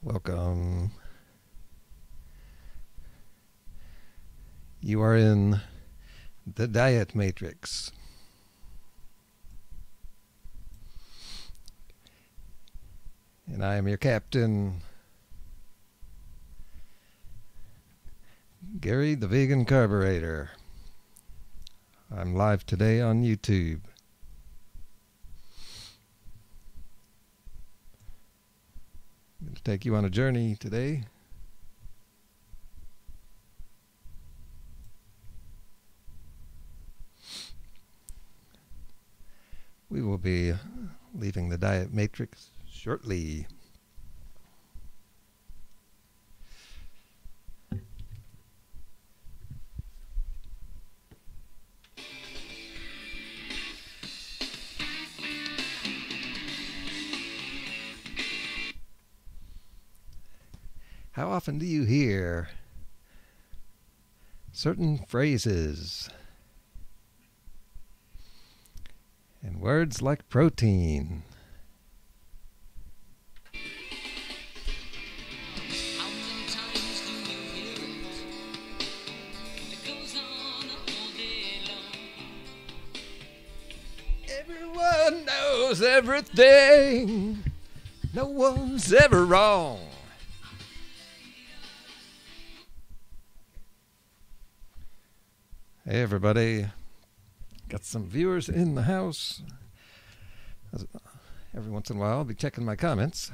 Welcome. You are in the Diet Matrix. And I am your captain, Gary the Vegan CarboRaider. I'm live today on YouTube. I'm going to take you on a journey today. We will be leaving the Diet Matrix shortly. How often do you hear certain phrases and words like protein? Everyone knows everything. No one's ever wrong. Hey everybody, got some viewers in the house. Every once in a while I'll be checking my comments.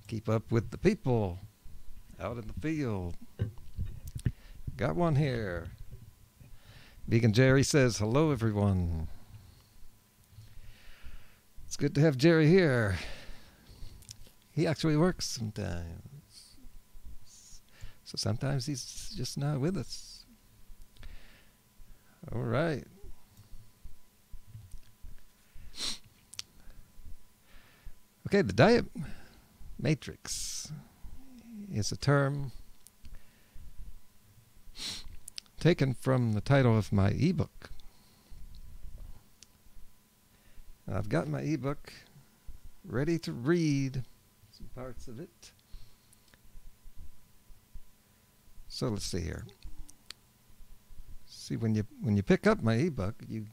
Keep up with the people out in the field. Got one here. Vegan Jerry says, hello everyone. It's good to have Jerry here. He actually works sometimes. So sometimes he's just not with us. All right. Okay, the Diet Matrix is a term taken from the title of my ebook. I've got my ebook ready to read some parts of it. So let's see here. See, when you pick up my ebook, you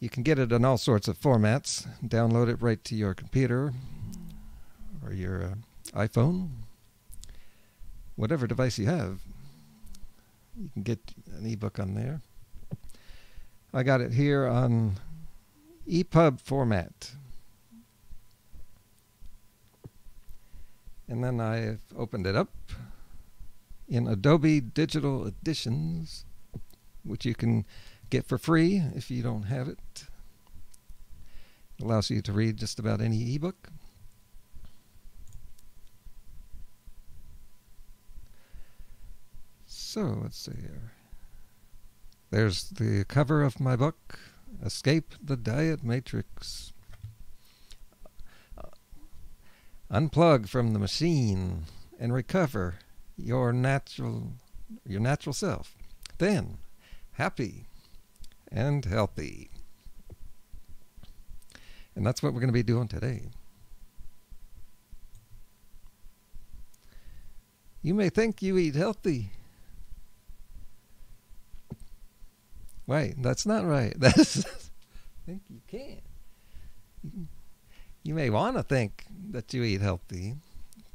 can get it in all sorts of formats. Download it right to your computer or your iPhone, whatever device you have. You can get an ebook on there. I got it here on EPUB format. And then I've opened it up in Adobe Digital Editions, which you can get for free if you don't have it. It allows you to read just about any ebook. So let's see here. There's the cover of my book, Escape the Diet Matrix. Unplug from the machine and recover your natural self. Then, happy and healthy. And that's what we're going to be doing today. You may think you eat healthy. Wait, that's not right. That's think you can. You may want to think that you eat healthy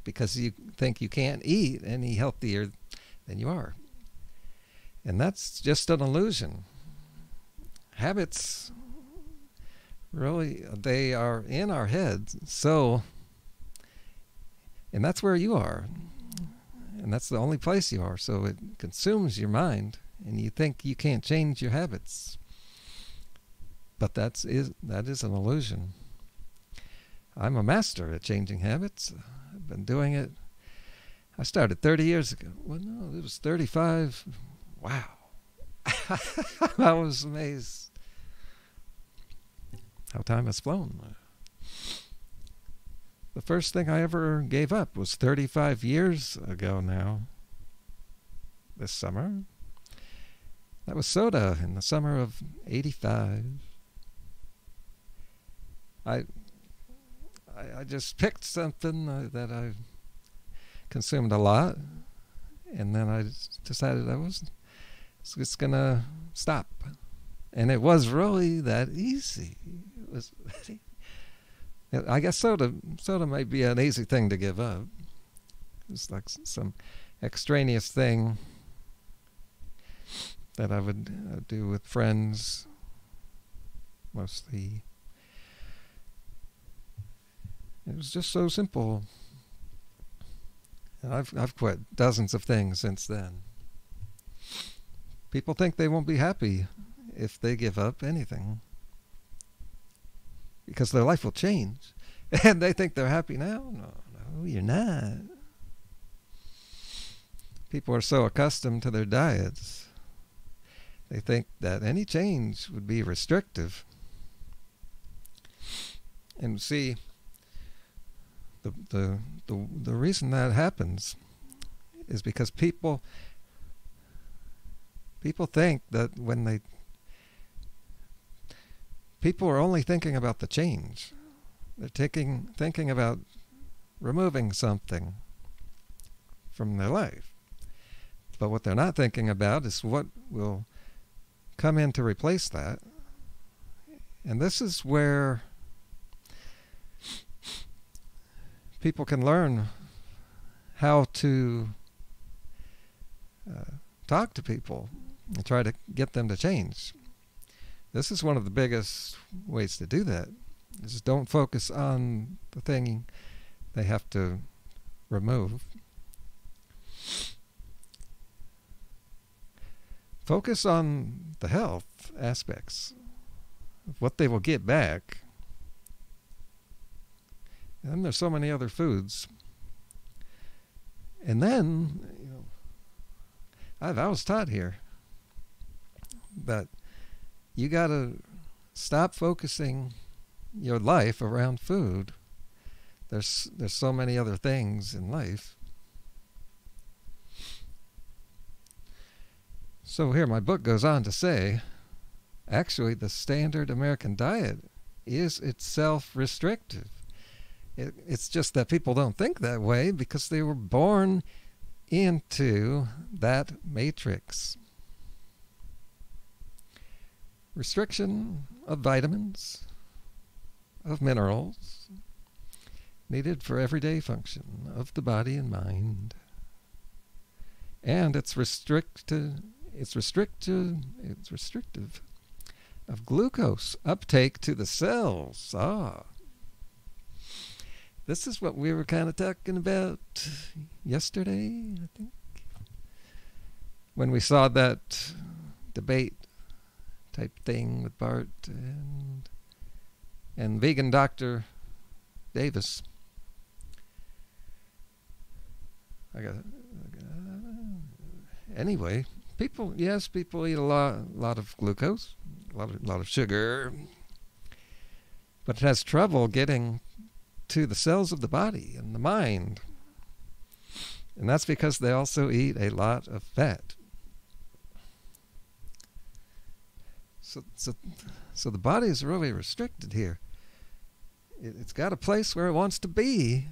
because you think you can't eat any healthier than you are. And that's just an illusion. Habits, really, they are in our heads. So, and that's where you are. And that's the only place you are. So it consumes your mind. And you think you can't change your habits. But that is an illusion. I'm a master at changing habits. I've been doing it. I started 30 years ago. Well, no, it was 35. Wow. I was amazed how time has flown. The first thing I ever gave up was 35 years ago now. This summer. That was soda in the summer of '85. I I just picked something that I consumed a lot, and then I decided I was just going to stop. And it was really that easy. It was. I guess soda might be an easy thing to give up. It's like some extraneous thing that I would do with friends, mostly. It was just so simple. And I've quit dozens of things since then. People think they won't be happy if they give up anything, because their life will change. And they think they're happy now. No, you're not. People are so accustomed to their diets, they think that any change would be restrictive. And see, the reason that happens is because people think that when people are only thinking about the change. They're thinking about removing something from their life. But what they're not thinking about is what will come in to replace that. And this is where people can learn how to talk to people and try to get them to change. This is one of the biggest ways to do that. Is don't focus on the thing they have to remove. Focus on the health aspects of what they will get back. And then there's so many other foods. And then, I was taught here that you got to stop focusing your life around food. There's so many other things in life. So here my book goes on to say, actually the standard American diet is itself restrictive. It's just that people don't think that way because they were born into that matrix. Restriction of vitamins, of minerals, needed for everyday function of the body and mind. And it's restrictive of glucose uptake to the cells. This is what we were kind of talking about yesterday, I think, when we saw that debate type thing with Bart and vegan Dr. Davis. Anyway, people eat a lot of glucose, a lot of sugar, but it has trouble getting to the cells of the body and the mind. And that's because they also eat a lot of fat. So the body is really restricted here. It's got a place where it wants to be,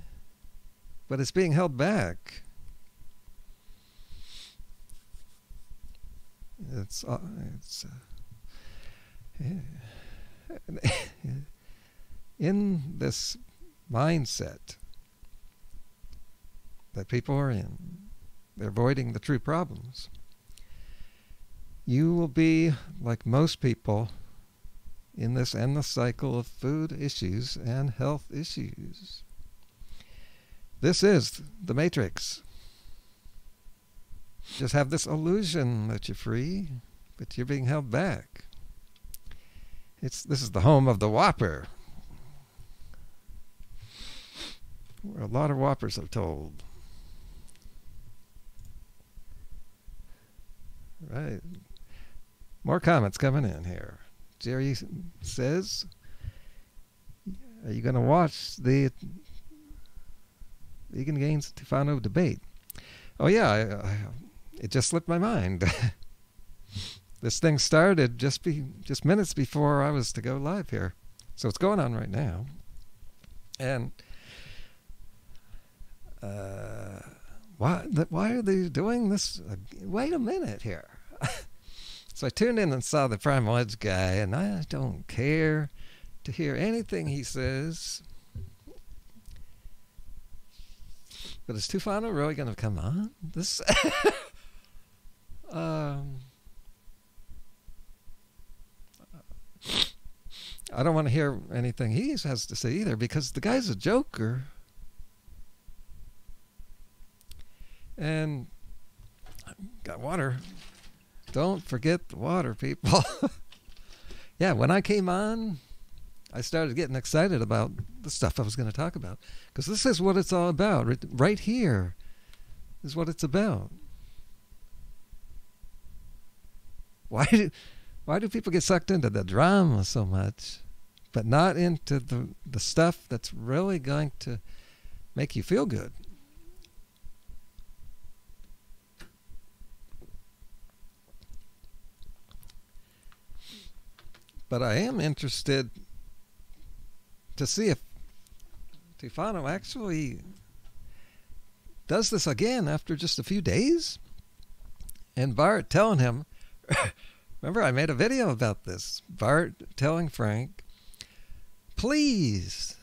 but it's being held back. In this mindset that people are in, they're avoiding the true problems. You will be like most people in this endless cycle of food issues and health issues. This is the matrix. Just have this illusion that you're free, but you're being held back. This is the home of the Whopper, where a lot of Whoppers are told. Right. More comments coming in here. Jerry says, are you going to watch the Vegan Gains Tufano debate? Oh yeah, it just slipped my mind. This thing started just minutes before I was to go live here. So it's going on right now. And why are they doing this? Wait a minute here. So I tuned in and saw the Primal Edge guy, and I don't care to hear anything he says. But is Tufano really going to come on? This, I don't want to hear anything he has to say either, because the guy's a joker. And got water. Don't forget the water, people. Yeah, when I came on, I started getting excited about the stuff I was going to talk about, because this is what it's all about. Right here is what it's about. Why do people get sucked into the drama so much, but not into the stuff that's really going to make you feel good? But I am interested to see if Tufano actually does this again after just a few days. And Bart telling him, remember I made a video about this, Bart telling Frank, please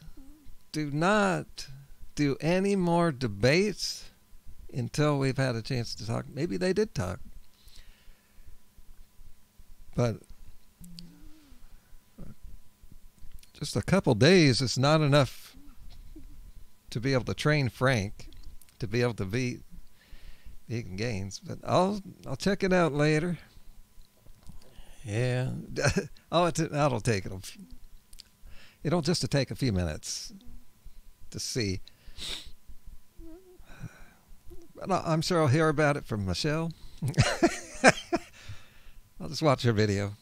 do not do any more debates until we've had a chance to talk. Maybe they did talk. But just a couple days is not enough to be able to train Frank to be able to beat Vegan Gains. But I'll check it out later. Yeah, that'll take it'll just take a few minutes to see. But I'm sure I'll hear about it from Michelle. I'll just watch her video.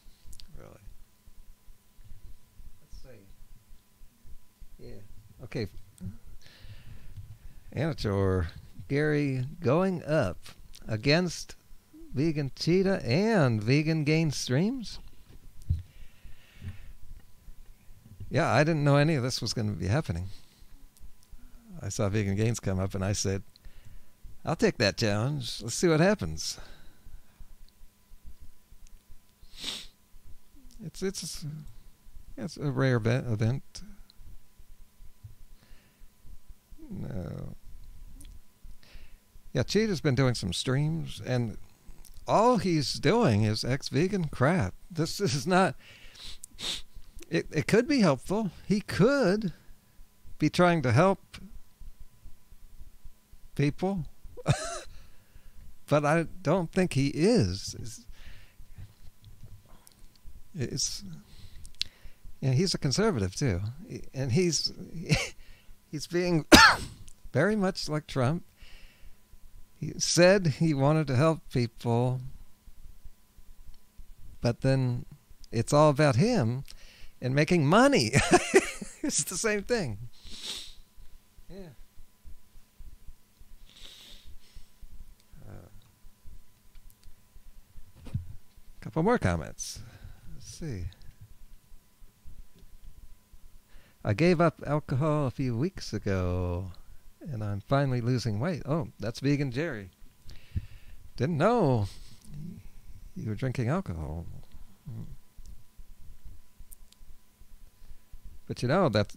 Okay, Amateur Gary going up against Vegan Cheetah and Vegan Gain streams. Yeah, I didn't know any of this was going to be happening. I saw Vegan Gains come up and I said, I'll take that challenge. Let's see what happens. It's a rare event. No. Yeah, Cheetah's been doing some streams, and all he's doing is ex-vegan crap. This is not... It could be helpful. He could be trying to help people, but I don't think he is. And he's a conservative, too. And he's being very much like Trump. He said he wanted to help people, but then it's all about him and making money. It's the same thing. Yeah. Couple more comments. Let's see. I gave up alcohol a few weeks ago, and I'm finally losing weight. Oh, that's Vegan Jerry. Didn't know you were drinking alcohol. But you know that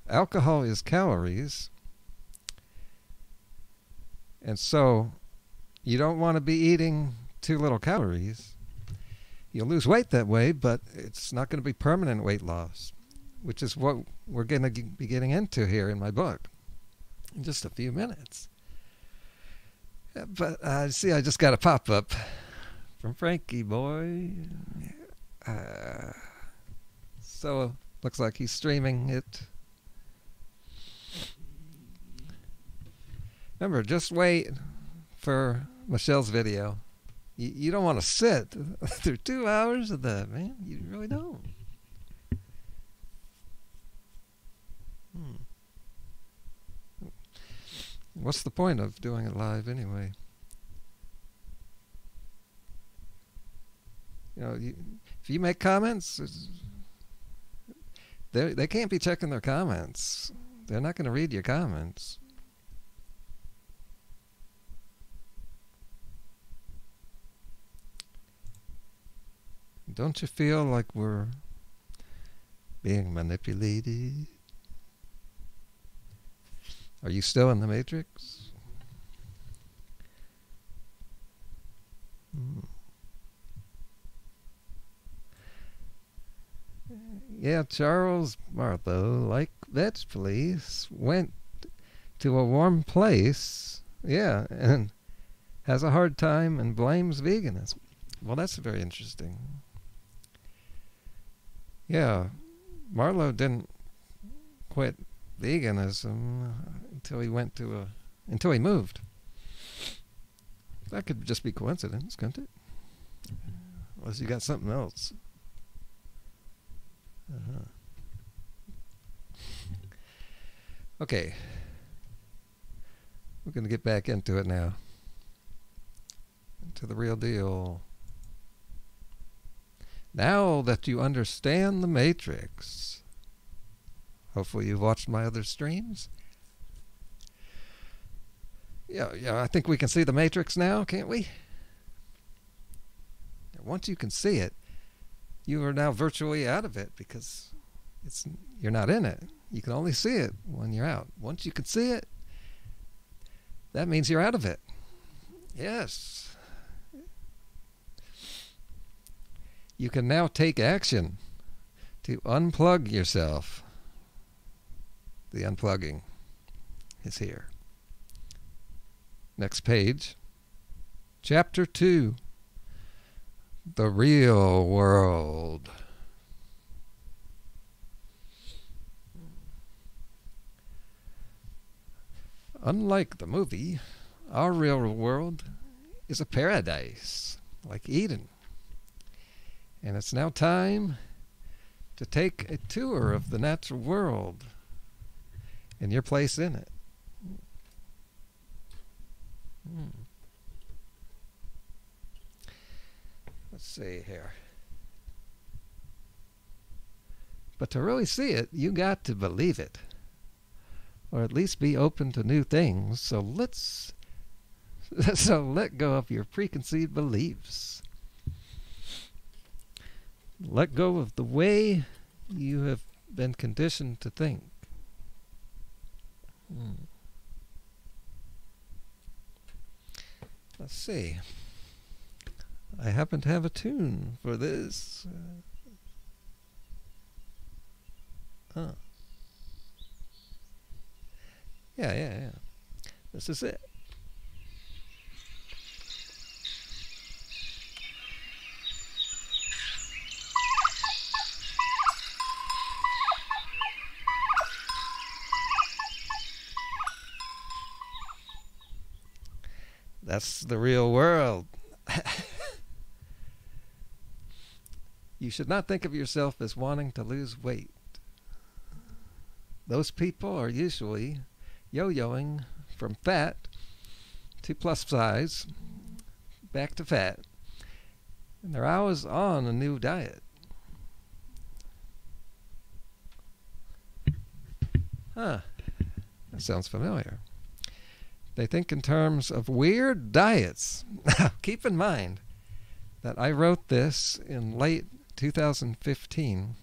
alcohol is calories, and so you don't want to be eating too little calories. You'll lose weight that way, but it's not going to be permanent weight loss, which is what we're going to be getting into here in my book in just a few minutes. But see, I just got a pop-up from Frankie boy. So looks like he's streaming it. Remember, just wait for Michelle's video. You don't want to sit through 2 hours of that, man. You really don't. What's the point of doing it live anyway? You know, if you make comments, They can't be checking their comments. They're not going to read your comments. Don't you feel like we're being manipulated? Are you still in the Matrix? Yeah, Charles Martha, like Veg Police, went to a warm place, yeah, and has a hard time and blames veganism. Well, that's very interesting. Yeah, Marlowe didn't quit veganism until he moved. That could just be coincidence, couldn't it? Unless you got something else. Okay. We're going to get back into it now. Into the real deal. Now that you understand the Matrix, hopefully you've watched my other streams. Yeah, I think we can see the Matrix now, can't we? Once you can see it, you are now virtually out of it because you're not in it. You can only see it when you're out. Once you can see it, that means you're out of it. Yes. You can now take action to unplug yourself. The unplugging is here. Next page. Chapter 2. The real world. Unlike the movie, our real world is a paradise, like Eden. And it's now time to take a tour of the natural world and your place in it. Let's see here. But to really see it, you got to believe it. Or at least be open to new things. So let go of your preconceived beliefs. Let go of the way you have been conditioned to think. Let's see. I happen to have a tune for this. Yeah. This is it. That's the real world. You should not think of yourself as wanting to lose weight. Those people are usually yo-yoing from fat to plus size, back to fat. And they're always on a new diet. That sounds familiar. They think in terms of weird diets. Keep in mind that I wrote this in late 2015.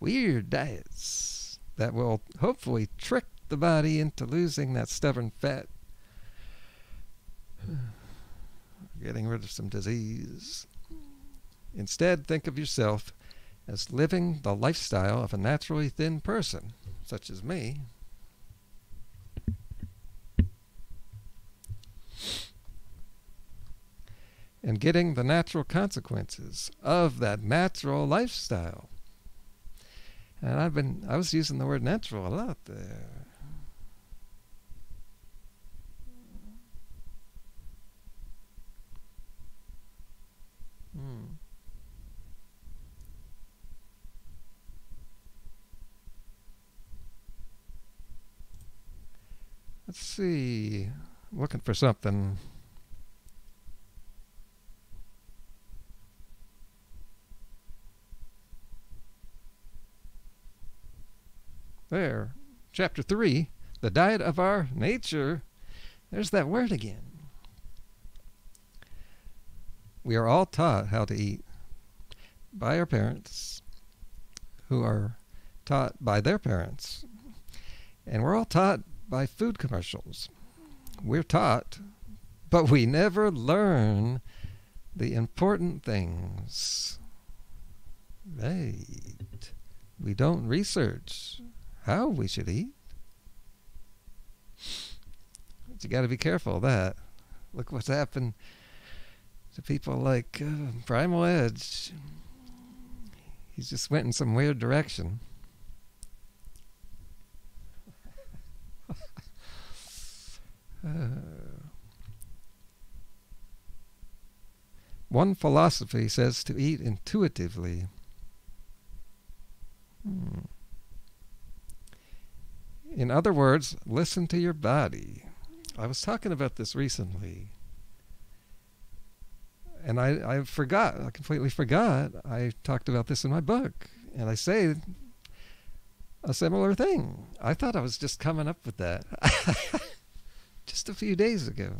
Weird diets that will hopefully trick the body into losing that stubborn fat, getting rid of some disease. Instead, think of yourself as living the lifestyle of a naturally thin person, such as me. And getting the natural consequences of that natural lifestyle. And I was using the word natural a lot there. Let's see. I'm looking for something. There. Chapter 3, the diet of our nature. There's that word again. We are all taught how to eat by our parents, who are taught by their parents. And we're all taught by food commercials. We're taught, but we never learn the important things. Right. We don't research how we should eat. But you got to be careful of that. Look what's happened to people like Primal Edge. He's just went in some weird direction. One philosophy says to eat intuitively. In other words, listen to your body. I was talking about this recently, and I forgot. I completely forgot. I talked about this in my book, and I say a similar thing. I thought I was just coming up with that just a few days ago.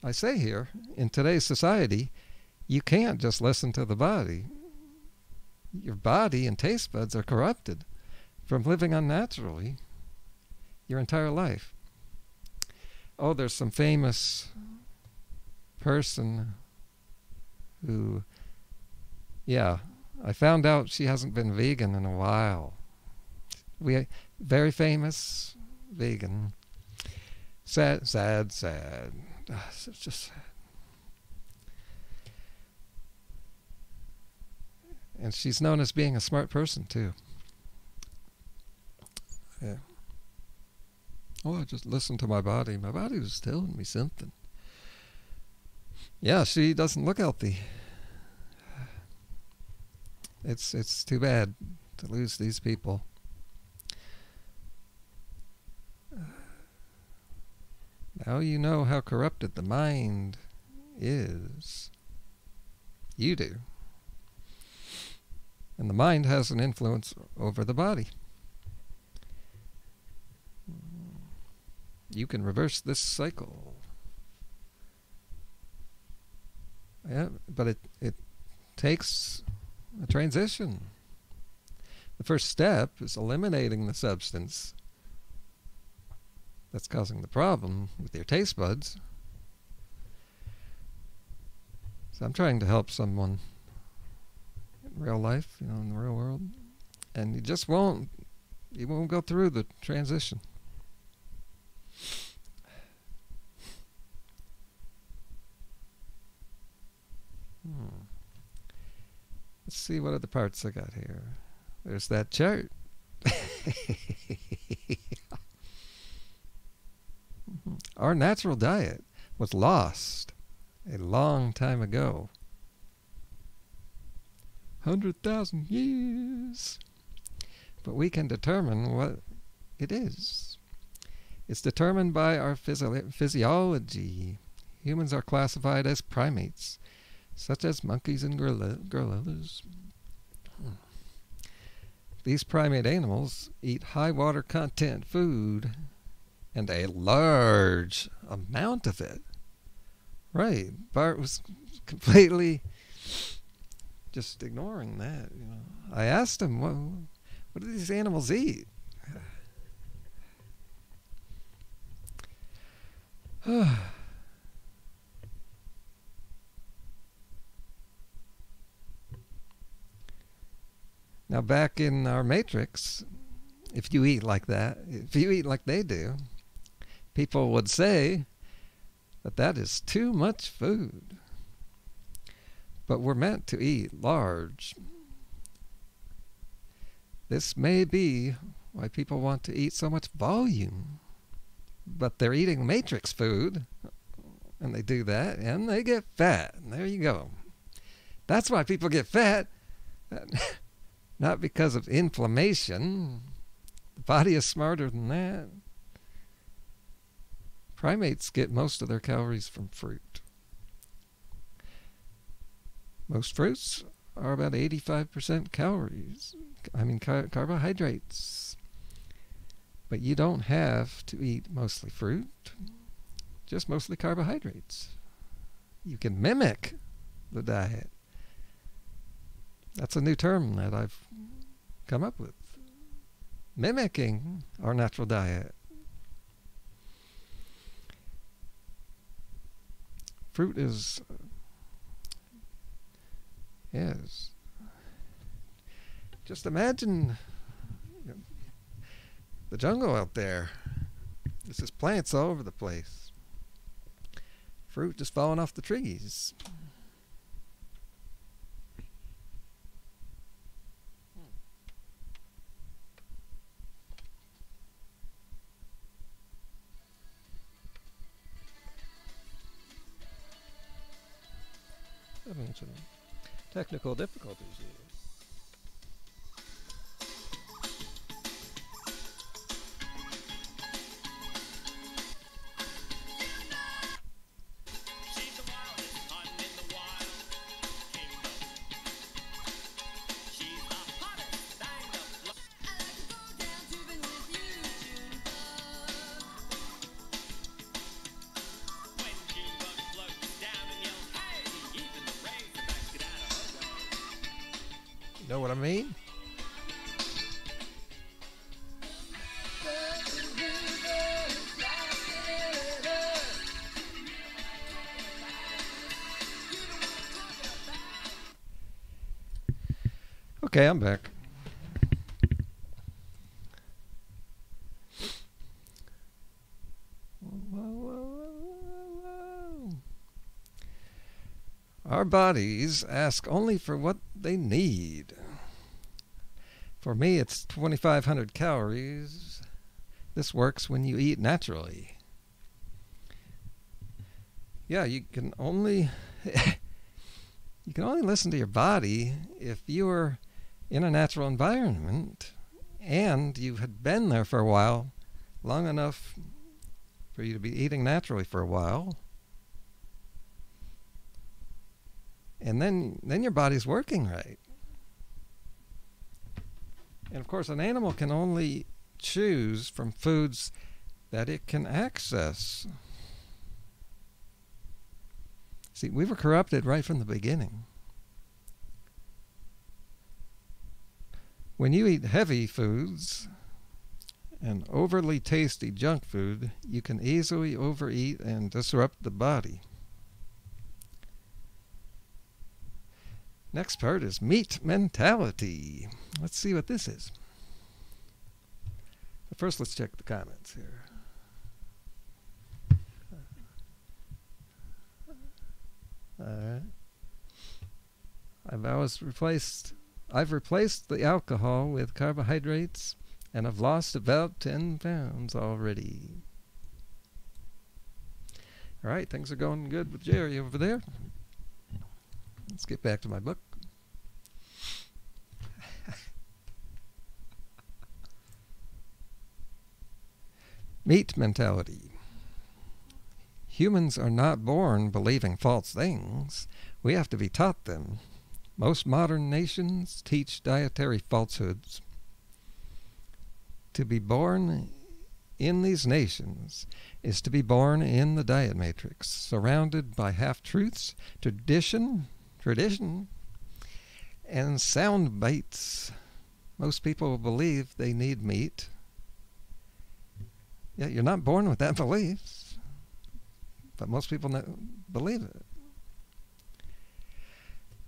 I say here, in today's society, you can't just listen to the body. Your body and taste buds are corrupted from living unnaturally your entire life. Oh, there's some famous person who, yeah, I found out she hasn't been vegan in a while. Very famous vegan. Sad. It's just sad. And she's known as being a smart person, too. Yeah. Oh, I just listened to my body. My body was telling me something. Yeah, she doesn't look healthy. It's too bad to lose these people. Now you know how corrupted the mind is. You do. And the mind has an influence over the body. You can reverse this cycle. Yeah, but it takes a transition. The first step is eliminating the substance that's causing the problem with your taste buds. So I'm trying to help someone in real life, in the real world, and you won't go through the transition. Let's see what other parts I got here. There's that chart. Our natural diet was lost a long time ago. 100,000 years. But we can determine what it is. It's determined by our physiology. Humans are classified as primates, such as monkeys and gorillas. These primate animals eat high water content food, and a large amount of it. Right. Bart was completely just ignoring that. I asked him, what do these animals eat? Now, back in our matrix, if you eat like that, if you eat like they do, people would say that that is too much food. But we're meant to eat large. This may be why people want to eat so much volume. But they're eating matrix food, and they do that, and they get fat. And there you go. That's why people get fat. Not because of inflammation. The body is smarter than that. Primates get most of their calories from fruit. Most fruits are about 85% carbohydrates. But you don't have to eat mostly fruit, just mostly carbohydrates. You can mimic the diet. That's a new term that I've come up with. Mimicking our natural diet. Fruit is just imagine the jungle out there. There's just plants all over the place. Fruit just falling off the trees. Having some technical difficulties here. Know what I mean? Okay, I'm back. Our bodies ask only for what they need. For me, it's 2,500 calories. This works when you eat naturally. Yeah, you can only listen to your body if you are in a natural environment and you had been there for a while, long enough for you to be eating naturally for a while. And then your body's working right. And of course, an animal can only choose from foods that it can access. See, we were corrupted right from the beginning. When you eat heavy foods and overly tasty junk food, you can easily overeat and disrupt the body. Next part is meat mentality. Let's see what this is. But first, let's check the comments here. Alright. I've replaced the alcohol with carbohydrates and I've lost about 10 pounds already. Alright, things are going good with Jerry over there. Let's get back to my book. Meat mentality. Humans are not born believing false things. We have to be taught them. Most modern nations teach dietary falsehoods. To be born in these nations is to be born in the diet matrix, surrounded by half-truths, tradition, and sound bites. Most people believe they need meat. Yeah, you're not born with that belief, but most people believe it.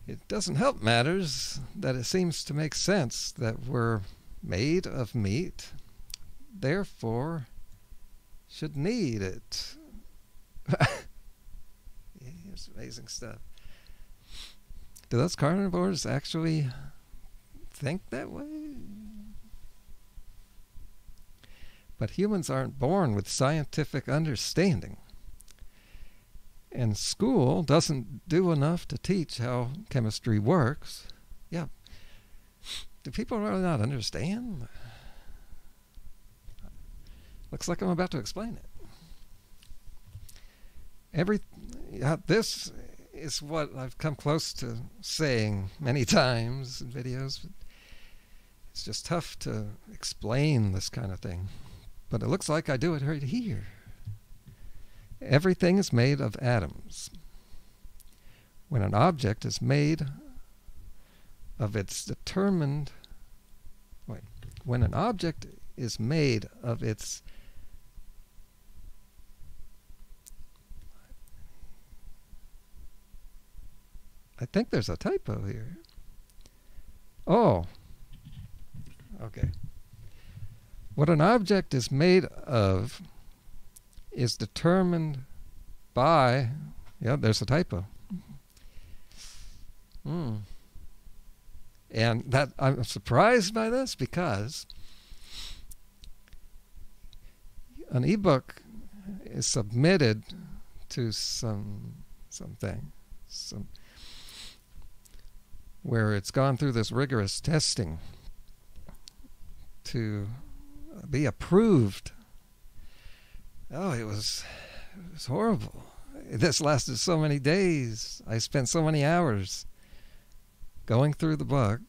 It doesn't help matters that it seems to make sense that we're made of meat, therefore should need it. It's amazing stuff. Do those carnivores actually think that way? But humans aren't born with scientific understanding. And school doesn't do enough to teach how chemistry works. Yeah. Do people really not understand? Looks like I'm about to explain it. This is what I've come close to saying many times in videos. It's just tough to explain this kind of thing. But it looks like I do it right here. Everything is made of atoms. When an object is made of its determined... When an object is made of its... I think there's a typo here. Oh. Okay. What an object is made of is determined by... Yeah, there's a typo. And that I'm surprised by this because an ebook is submitted to something where it's gone through this rigorous testing to be approved. Oh, it was horrible. This lasted so many days. I spent so many hours going through the book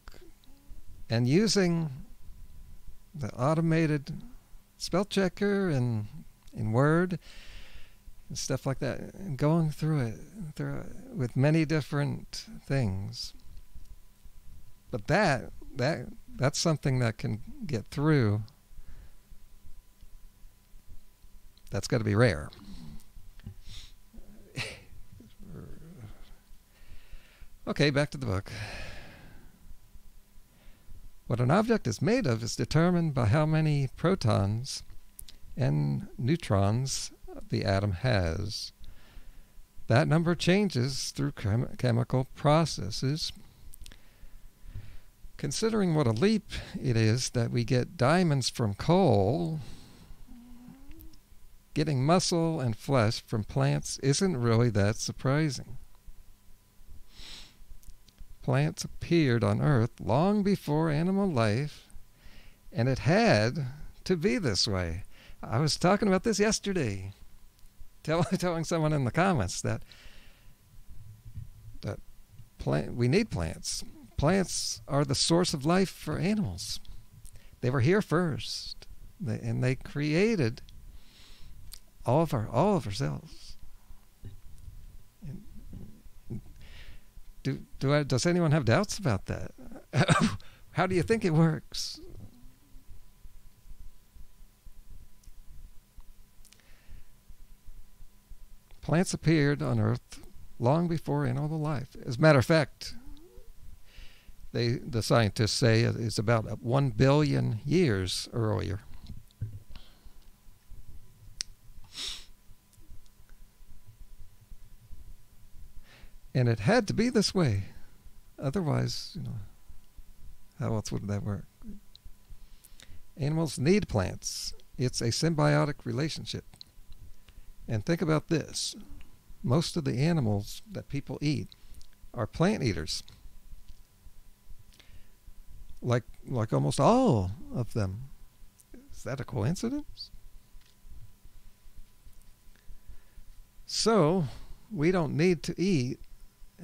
and using the automated spell checker in Word and stuff like that, and going through it with many different things. But that's something that can get through. That's got to be rare. Okay, back to the book. What an object is made of is determined by how many protons and neutrons the atom has. That number changes through chemical processes. Considering what a leap it is that we get diamonds from coal, getting muscle and flesh from plants isn't really that surprising. Plants appeared on Earth long before animal life, and it had to be this way. I was talking about this yesterday, telling someone in the comments that we need plants. Plants are the source of life for animals. They were here first, and they created all of ourselves. Does anyone have doubts about that? How do you think it works? Plants appeared on Earth long before animal life. As a matter of fact, the scientists say it's about 1 billion years earlier. And it had to be this way. Otherwise, how else would that work? Animals need plants. It's a symbiotic relationship. And think about this. Most of the animals that people eat are plant eaters. Like almost all of them. Is that a coincidence? So, we don't need to eat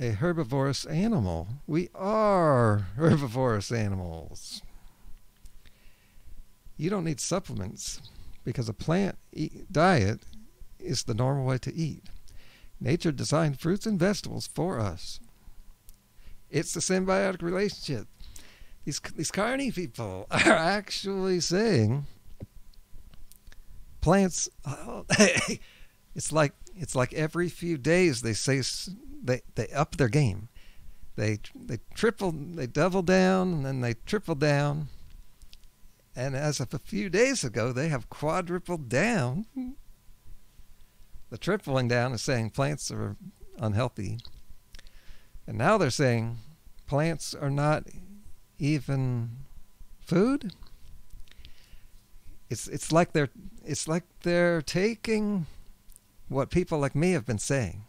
a herbivorous animal. We are herbivorous animals. You don't need supplements because a plant diet is the normal way to eat. Nature designed fruits and vegetables for us. It's the symbiotic relationship. These carny people are actually saying plants. It's like every few days they say they up their game. They double down, and then they triple down. And as of a few days ago, they have quadrupled down. The tripling down is saying plants are unhealthy. And now they're saying plants are not even food. It's like they're taking what people like me have been saying.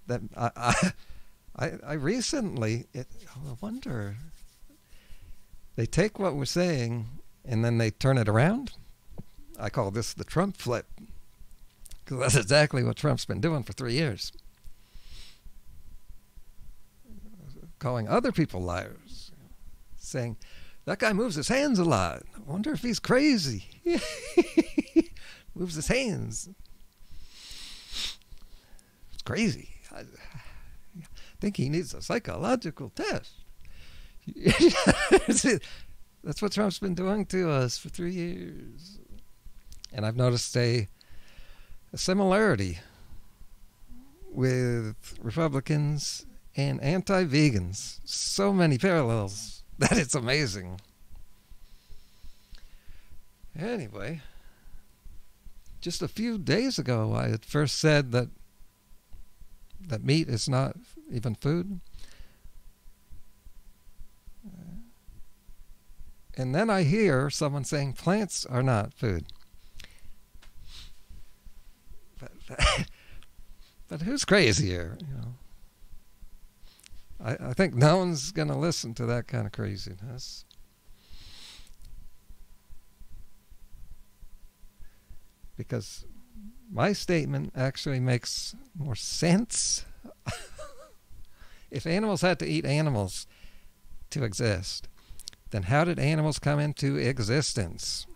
That I recently, I wonder, they take what we're saying and then they turn it around. I call this the Trump flip, because that's exactly what Trump's been doing for 3 years. Calling other people liars, saying That guy moves his hands a lot. I wonder if he's crazy. Moves his hands. It's crazy. I think he needs a psychological test. That's what Trump's been doing to us for 3 years. And I've noticed a similarity with Republicans and anti-vegans. So many parallels that it's amazing. Anyway, just a few days ago, I had first said that meat is not even food. And then I hear someone saying plants are not food. But who's crazier? You know, I think no one's going to listen to that kind of craziness. Because my statement actually makes more sense. If animals had to eat animals to exist, then how did animals come into existence?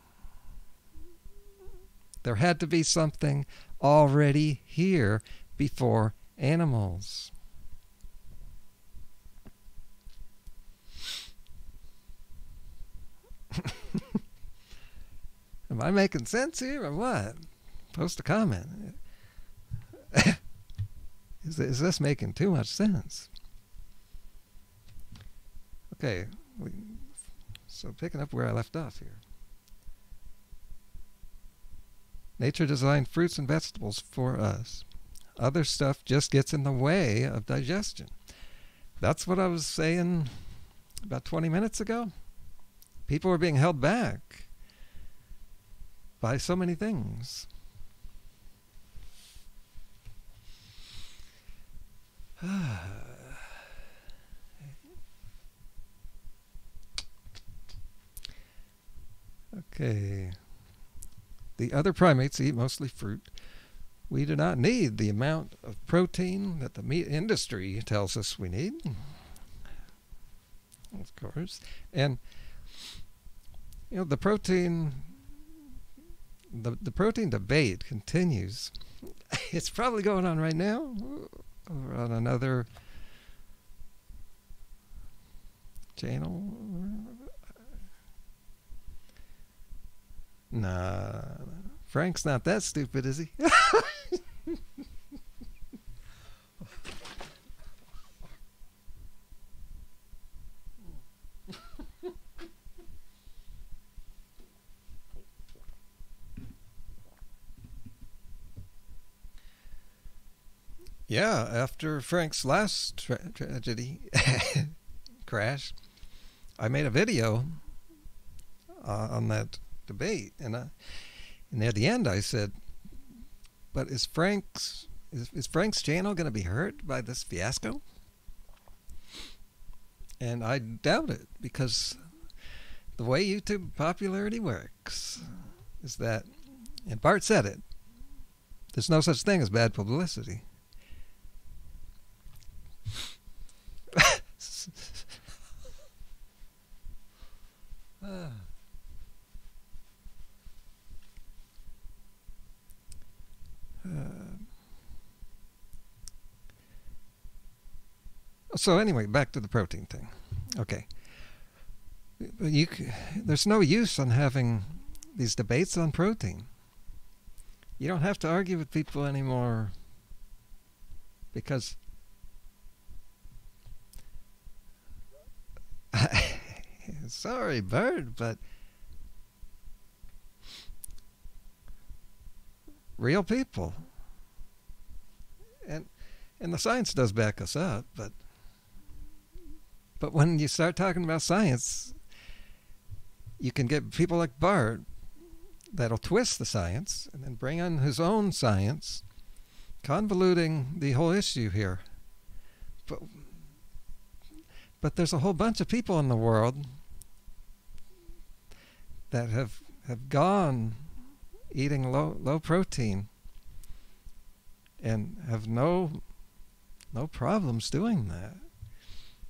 There had to be something already here before animals. Am I making sense here or what? Post a comment. Is this making too much sense? Okay, so picking up where I left off here. Nature designed fruits and vegetables for us. Other stuff just gets in the way of digestion. That's what I was saying about 20 minutes ago. People are being held back by so many things. Okay. The other primates eat mostly fruit. We do not need the amount of protein that the meat industry tells us we need. Of course. And you know, the protein debate continues. It's probably going on right now or on another channel. Nah, Frank's not that stupid, is he? Yeah, after Frank's last tragedy crash, I made a video on that debate, and at the end I said, but is Frank's channel going to be hurt by this fiasco? And I doubt it, because the way YouTube popularity works is that, and Bart said it, there's no such thing as bad publicity. So anyway, back to the protein thing. Okay. There's no use on having these debates on protein. You don't have to argue with people anymore, because sorry, Bird, but real people, and the science does back us up, but when you start talking about science, you can get people like Bart that'll twist the science and then bring on his own science, convoluting the whole issue here. But there's a whole bunch of people in the world that have gone eating low protein and have no problems doing that.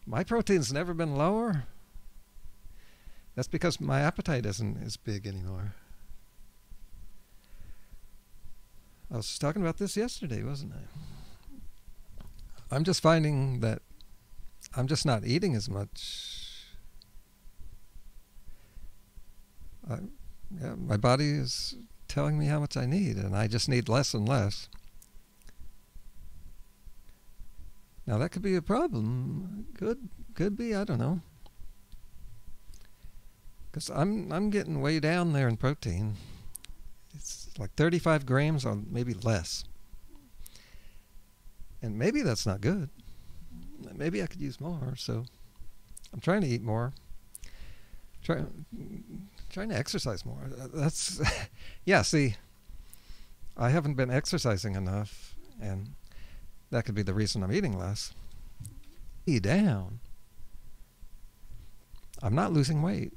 My protein's never been lower. That's because my appetite isn't as big anymore. I was talking about this yesterday, wasn't I? I'm just finding that I'm just not eating as much. Yeah, my body is telling me how much I need, and I just need less and less. Now that could be a problem. Could be. I don't know. Because I'm getting way down there in protein. It's like 35 grams or maybe less. And maybe that's not good. Maybe I could use more. So I'm trying to eat more. Trying to exercise more. That's yeah. See, I haven't been exercising enough, and that could be the reason I'm eating less. Down. I'm not losing weight.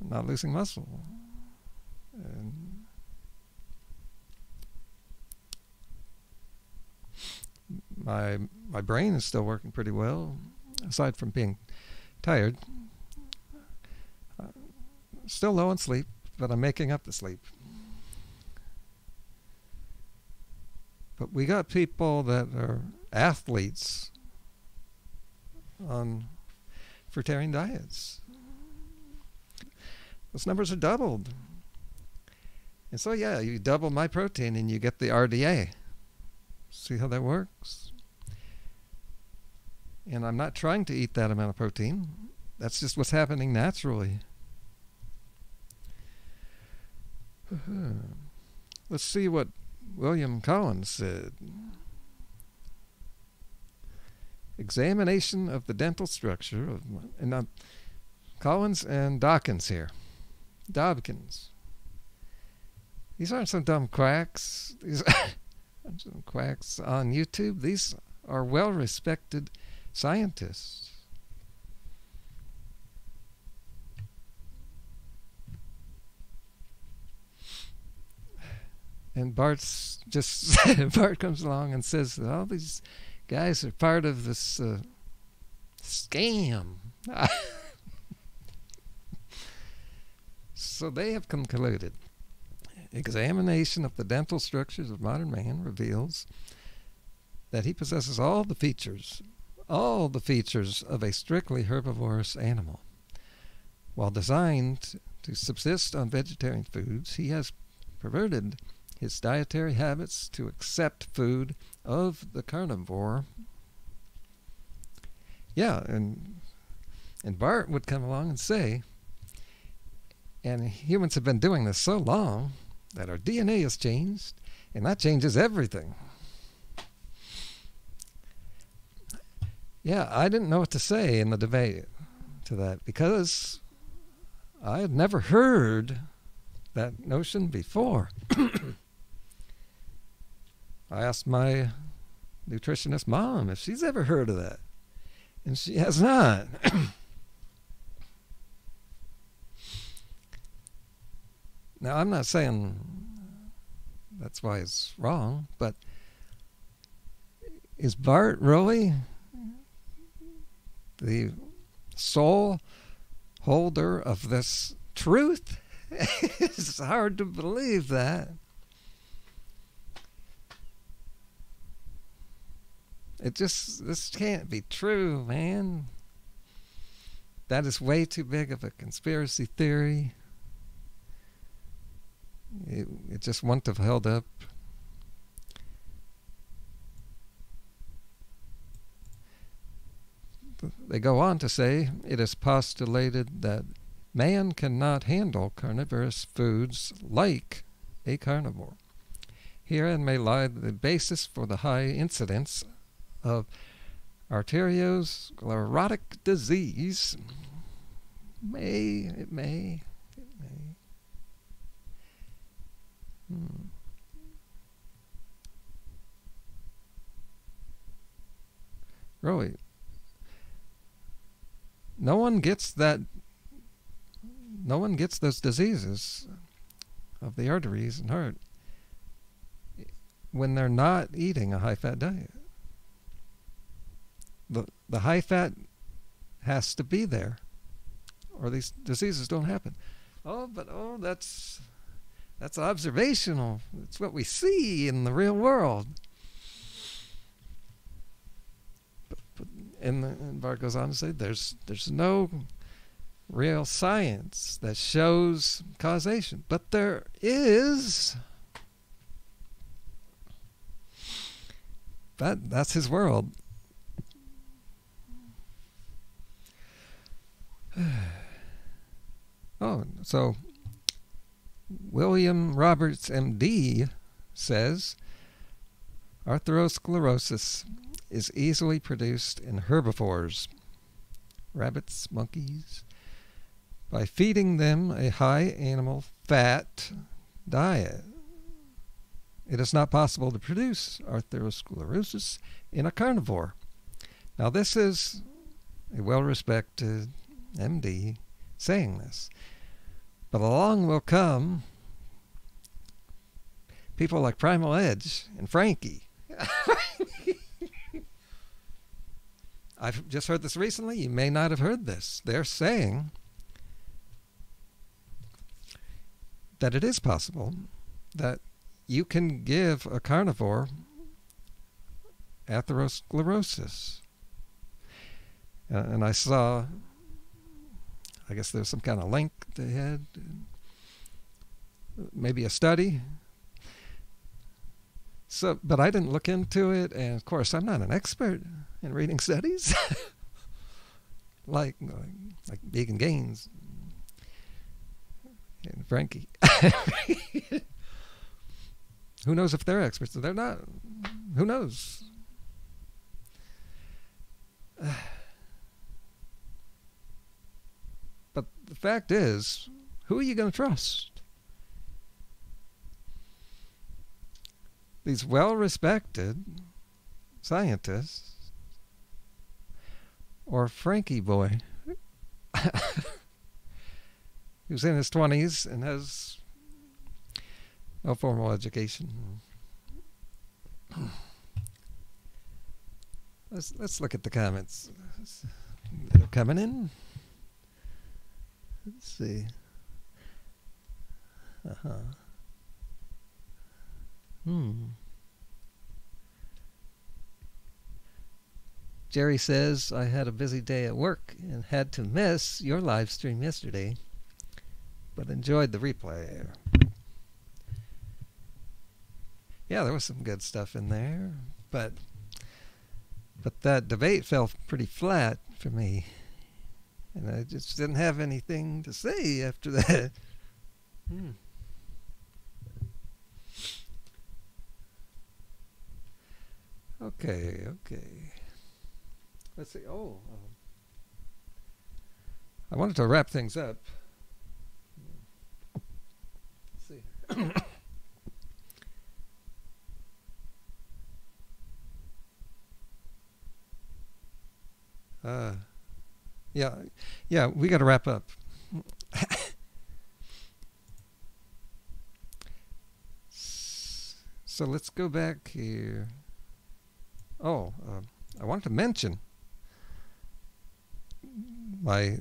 I'm not losing muscle. And my brain is still working pretty well, aside from being tired. Still low on sleep, but I'm making up the sleep. But we got people that are athletes on fruitarian diets. Those numbers are doubled. And so yeah, you double my protein and you get the RDA. See how that works? And I'm not trying to eat that amount of protein. That's just what's happening naturally. Let's see what William Collins said. Examination of the dental structure of, and Collins and Dawkins here. Dobkins. These aren't some dumb quacks. These aren't some quacks on YouTube. These are well-respected scientists. And Bart comes along and says that all these guys are part of this scam. So they have concluded. Examination of the dental structures of modern man reveals that he possesses all the features of a strictly herbivorous animal. While designed to subsist on vegetarian foods, he has perverted his dietary habits to accept food of the carnivore. Yeah, and Bart would come along and say, and humans have been doing this so long that our DNA has changed, and that changes everything. Yeah, I didn't know what to say in the debate to that because I had never heard that notion before. I asked my nutritionist mom if she's ever heard of that, and she has not. Now, I'm not saying that's why it's wrong, but is Bart really the sole holder of this truth? It's hard to believe that. This can't be true, man. That is way too big of a conspiracy theory. It just wouldn't have held up. They go on to say, it is postulated that man cannot handle carnivorous foods like a carnivore. Herein may lie the basis for the high incidence of arteriosclerotic disease. It may. Really, no one gets that. No one gets those diseases of the arteries and heart when they're not eating a high-fat diet. The high fat has to be there, or these diseases don't happen. That's observational. It's what we see in the real world. And Bart goes on to say, there's no real science that shows causation, but there is. That's his world. Oh, so William Roberts, MD, says atherosclerosis is easily produced in herbivores, rabbits, monkeys, by feeding them a high animal fat diet. It is not possible to produce atherosclerosis in a carnivore. Now, this is a well-respected MD saying this. But along will come people like Primal Edge and Frankie. I've just heard this recently. You may not have heard this. They're saying that it is possible that you can give a carnivore atherosclerosis. And I saw, I guess there's some kind of link they had, maybe a study. So, but I didn't look into it, and of course I'm not an expert in reading studies, like Vegan Gains and Frankie. Who knows if they're experts? They're not. Who knows? But the fact is, who are you going to trust? These well-respected scientists, or Frankie boy, who's in his 20s and has no formal education. Let's look at the comments that are coming in. Let's see. Jerry says, I had a busy day at work and had to miss your live stream yesterday, but enjoyed the replay. Yeah, there was some good stuff in there, but that debate fell pretty flat for me, and I just didn't have anything to say after that. Okay. Let's see. I wanted to wrap things up. Let's see. Yeah, we got to wrap up. So let's go back here. I want to mention my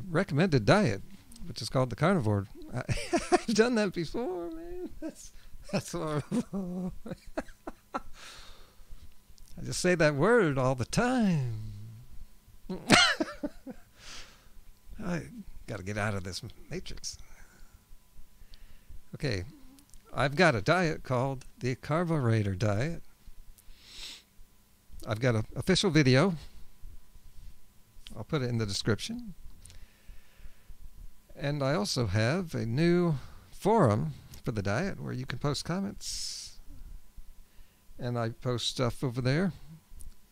recommended diet, which is called the carnivore. I've done that before, man. That's horrible. I just say that word all the time. I got to get out of this matrix. Okay, I've got a diet called the CarboRaider Diet. I've got an official video. I'll put it in the description. And I also have a new forum for the diet where you can post comments. And I post stuff over there.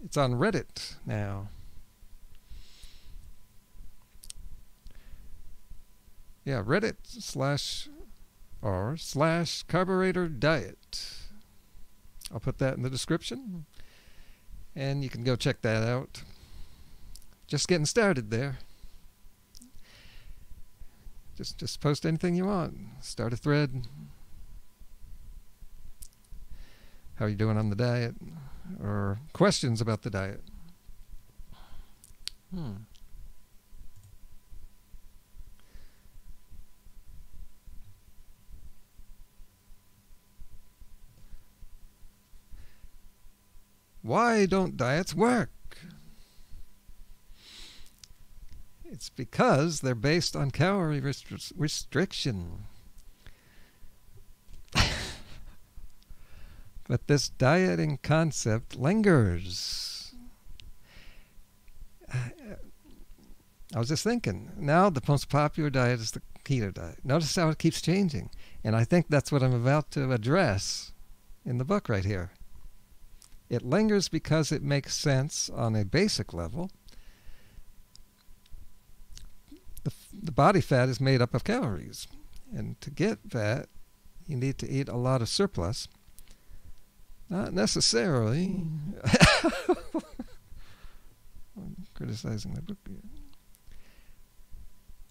It's on Reddit now. Yeah, Reddit /r/CarboRaider Diet. I'll put that in the description. And you can go check that out. Just getting started there. Just post anything you want. Start a thread. How are you doing on the diet? Or questions about the diet. Why don't diets work? It's because they're based on calorie restriction. But this dieting concept lingers. I was just thinking, now the most popular diet is the keto diet. Notice how it keeps changing. And I think that's what I'm about to address in the book right here. It lingers because it makes sense on a basic level. The body fat is made up of calories. And to get fat, you need to eat a lot of surplus. Not necessarily. I'm criticizing my book here.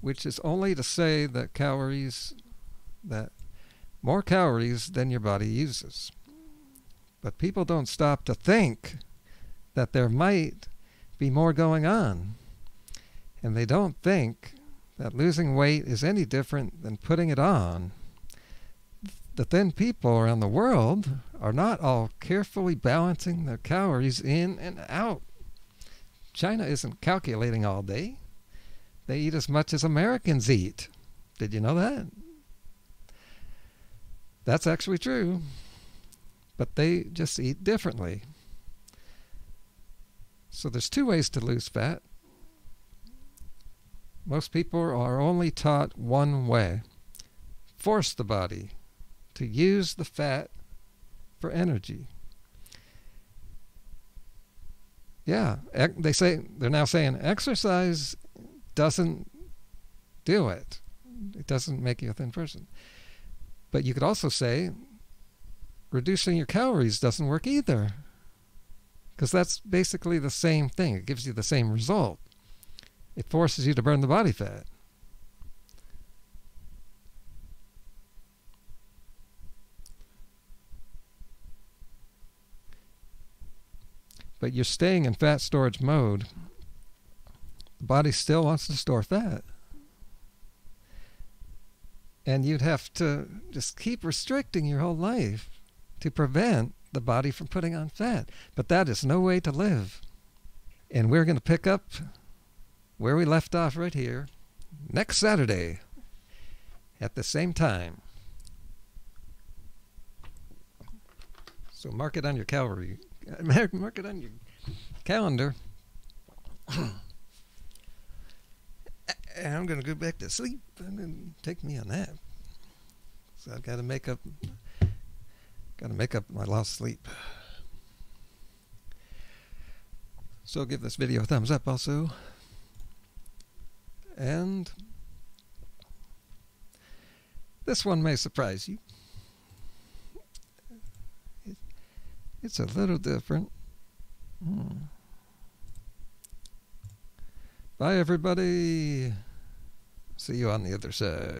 Which is only to say that more calories than your body uses. But people don't stop to think that there might be more going on. And they don't think that losing weight is any different than putting it on. The thin people around the world are not all carefully balancing their calories in and out. China isn't calculating all day. They eat as much as Americans eat. Did you know that? That's actually true. But they just eat differently. So there's two ways to lose fat. Most people are only taught one way. Force the body to use the fat for energy. Yeah, they're now saying exercise doesn't do it. It doesn't make you a thin person. But you could also say reducing your calories doesn't work either, because that's basically the same thing. It gives you the same result. It forces you to burn the body fat. But you're staying in fat storage mode. The body still wants to store fat. And you'd have to just keep restricting your whole life to prevent the body from putting on fat. But that is no way to live. And we're going to pick up where we left off right here next Saturday at the same time. So mark it on your mark it on your calendar. And I'm going to go back to sleep. I'm going to take me a nap. So I've got to make up my lost sleep. So give this video a thumbs up also. And this one may surprise you. It's a little different. Bye, everybody. See you on the other side.